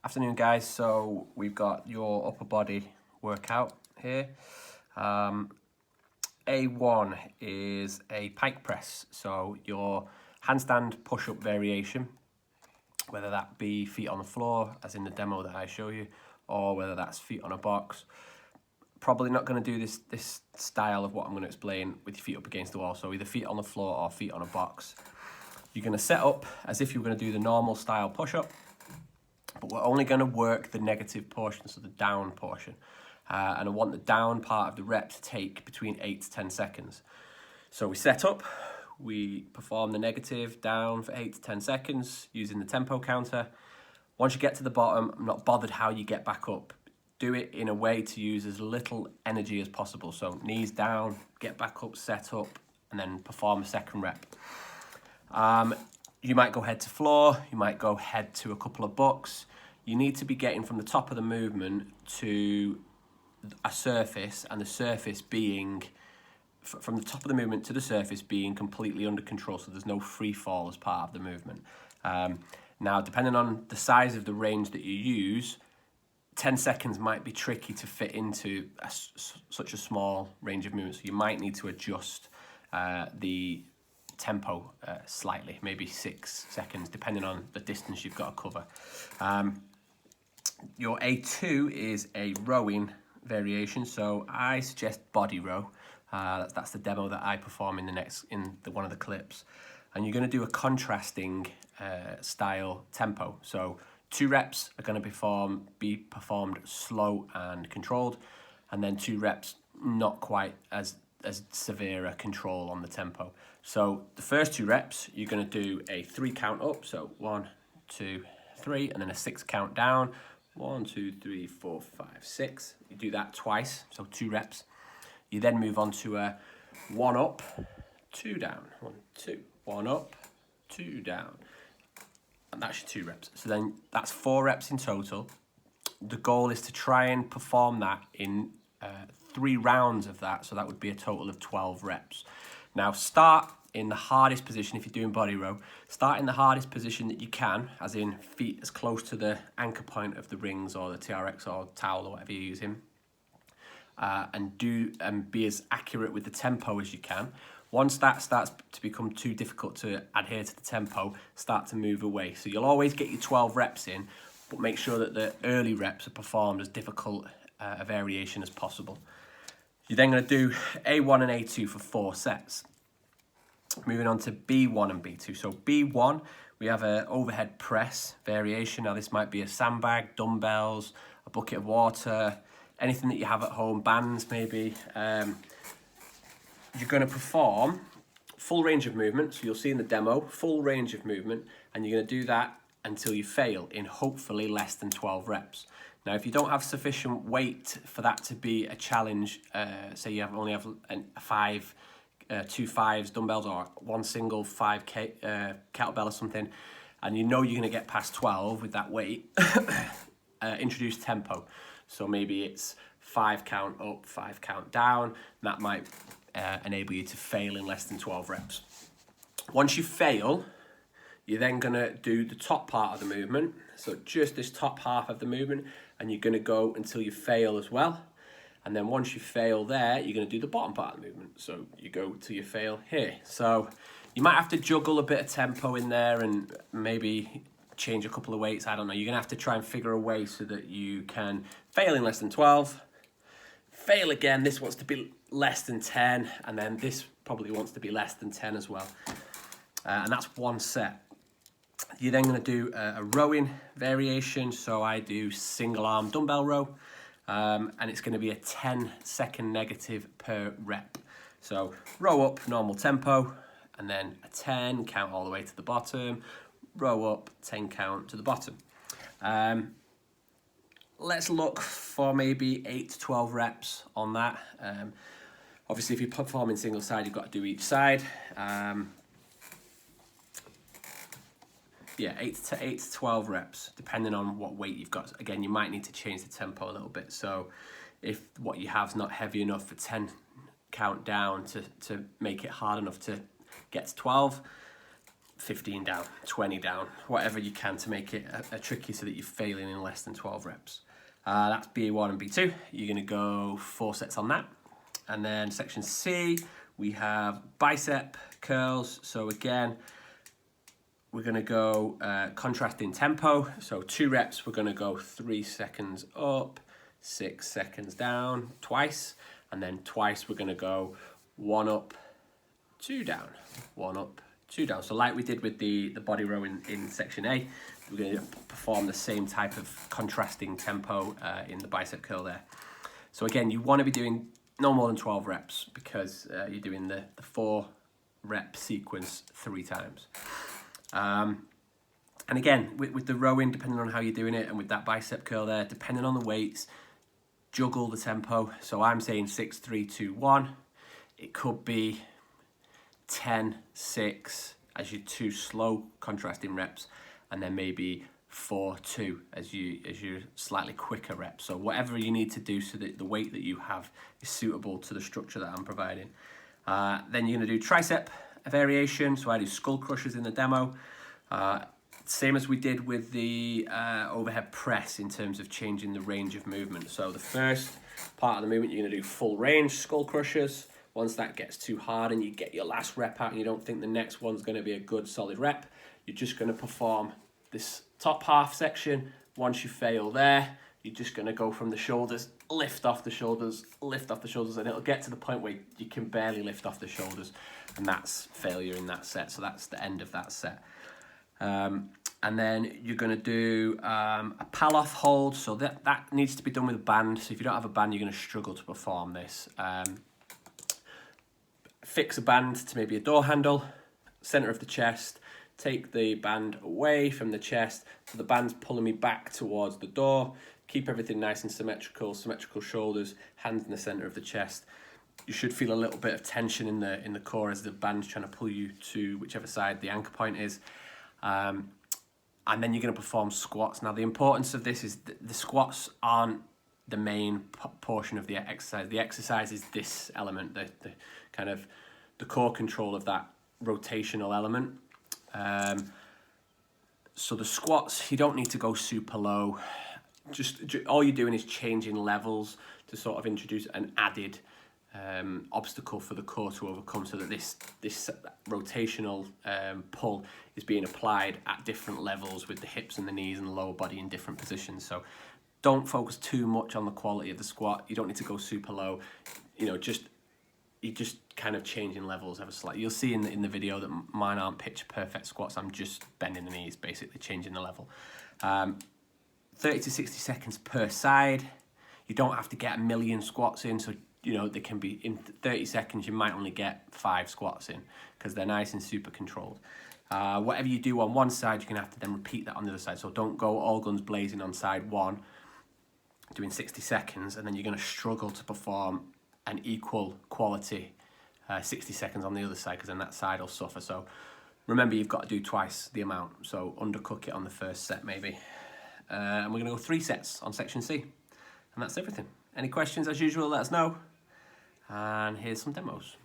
Afternoon guys, so we've got your upper body workout here. A1 is a pike press, so your handstand push-up variation, whether that be feet on the floor, as in the demo that I show you, or whether that's feet on a box. Probably not going to do this style of what I'm going to explain with your feet up against the wall, so either feet on the floor or feet on a box. You're going to set up as if you're going to do the normal style push-up, but we're only going to work the negative portion, so the down portion. And I want the down part of the rep to take between 8 to 10 seconds. So we set up, we perform the negative down for 8 to 10 seconds using the tempo counter. Once you get to the bottom, I'm not bothered how you get back up. Do it in a way to use as little energy as possible. So knees down, get back up, set up, and then perform a second rep. You might go head to floor, you might go head to a couple of bucks. You need to be getting from the top of the movement to a surface, and the surface being, from the top of the movement to the surface being completely under control, so there's no free fall as part of the movement. Now, depending on the size of the range that you use, 10 seconds might be tricky to fit into such a small range of movement, so you might need to adjust the tempo slightly, maybe 6 seconds, depending on the distance you've got to cover. Your A2 is a rowing variation, so I suggest body row. That's the demo that I perform in one of the clips, and you're going to do a contrasting style tempo. So 2 reps are going to be performed slow and controlled, and then 2 reps not quite as severe a control on the tempo. So the first 2 reps, you're going to do a 3 count up, so 1, 2, 3, and then a 6 count down. 1, 2, 3, 4, 5, 6. You do that twice, so 2 reps. You then move on to a 1 up, 2 down, 1, 2, 1 up, 2 down. And that's your 2 reps. So then that's 4 reps in total. The goal is to try and perform that in 3 rounds of that, so that would be a total of 12 reps. Now start in the hardest position. If you're doing body row, start in the hardest position that you can, as in feet as close to the anchor point of the rings or the TRX or towel or whatever you're using, and be as accurate with the tempo as you can. Once that starts to become too difficult to adhere to the tempo, start to move away. So you'll always get your 12 reps in, but make sure that the early reps are performed as difficult a variation as possible. You're then going to do A1 and A2 for 4 sets. Moving on to B1 and B2. So B1, we have an overhead press variation. Now this might be a sandbag, dumbbells, a bucket of water, anything that you have at home, bands maybe. You're going to perform full range of movement. So you'll see in the demo, full range of movement, and you're going to do that until you fail in hopefully less than 12 reps. Now, if you don't have sufficient weight for that to be a challenge, say you only have 2 5s dumbbells or 1 single 5 kettlebell or something, and you know you're going to get past 12 with that weight, introduce tempo. So maybe it's 5 count up, 5 count down. That might enable you to fail in less than 12 reps. Once you fail, you're then going to do the top part of the movement, so just this top half of the movement, and you're going to go until you fail as well. And then once you fail there, you're going to do the bottom part of the movement, so you go till you fail here. So you might have to juggle a bit of tempo in there and maybe change a couple of weights, I don't know. You're going to have to try and figure a way so that you can fail in less than 12, fail again, this wants to be less than 10, and then this probably wants to be less than 10 as well. And that's 1 set. You're then going to do a rowing variation, so I do single arm dumbbell row, and it's going to be a 10-second negative per rep. So row up, normal tempo, and then a 10 count all the way to the bottom, row up, 10 count to the bottom. Let's look for maybe 8 to 12 reps on that. Obviously, if you're performing single side, you've got to do each side. Yeah, 8 to 12 reps, depending on what weight you've got. Again, you might need to change the tempo a little bit. So if what you have is not heavy enough for 10 count down to make it hard enough to get to 12, 15 down, 20 down, whatever you can to make it a tricky so that you're failing in less than 12 reps. That's BA1 and B2. You're going to go 4 sets on that. And then section C, we have bicep curls. So again, we're going to go contrasting tempo. So 2 reps, we're going to go 3 seconds up, 6 seconds down twice. And then twice, we're going to go 1 up, 2 down, 1 up, 2 down. So like we did with the body row in section A, we're going to perform the same type of contrasting tempo in the bicep curl there. So again, you want to be doing no more than 12 reps because you're doing the 4 rep sequence 3 times. And again, with the rowing, depending on how you're doing it, and with that bicep curl there, depending on the weights, juggle the tempo. So I'm saying 6, 3, 2, 1. It could be 10, 6 as your 2 slow contrasting reps, and then maybe 4, 2 as your slightly quicker reps. So whatever you need to do so that the weight that you have is suitable to the structure that I'm providing. Then you're going to do tricep variation. So I do skull crushers in the demo. Same as we did with the overhead press in terms of changing the range of movement. So the first part of the movement, you're going to do full range skull crushers. Once that gets too hard and you get your last rep out and you don't think the next one's going to be a good solid rep, you're just going to perform this top half section. Once you fail there, you're just going to go from the shoulders, lift off the shoulders, lift off the shoulders, and it'll get to the point where you can barely lift off the shoulders, and that's failure in that set. So that's the end of that set. And then you're going to do a pal-off hold. So that needs to be done with a band. So if you don't have a band, you're going to struggle to perform this. Fix a band to maybe a door handle, center of the chest, take the band away from the chest so the band's pulling me back towards the door. Keep everything nice and symmetrical shoulders, hands in the center of the chest. You should feel a little bit of tension in the core as the band's trying to pull you to whichever side the anchor point is. And then you're going to perform squats. Now the importance of this is the squats aren't the main portion of the exercise. The exercise is this element, the kind of the core control of that rotational element. So the squats, you don't need to go super low. Just all you're doing is changing levels to sort of introduce an added obstacle for the core to overcome, so that this rotational pull is being applied at different levels with the hips and the knees and the lower body in different positions. So don't focus too much on the quality of the squat. You don't need to go super low. You know, you're just kind of changing levels ever slightly. You'll see in the video that mine aren't picture perfect squats. I'm just bending the knees, basically changing the level. 30 to 60 seconds per side. You don't have to get a million squats in. So, you know, they can be in 30 seconds, you might only get 5 squats in because they're nice and super controlled. Whatever you do on one side, you're going to have to then repeat that on the other side. So don't go all guns blazing on side 1, doing 60 seconds, and then you're going to struggle to perform an equal quality 60 seconds on the other side, because then that side will suffer. So remember, you've got to do twice the amount. So undercook it on the first set maybe. And we're going to go 3 sets on section C. And that's everything. Any questions, as usual, let us know. And here's some demos.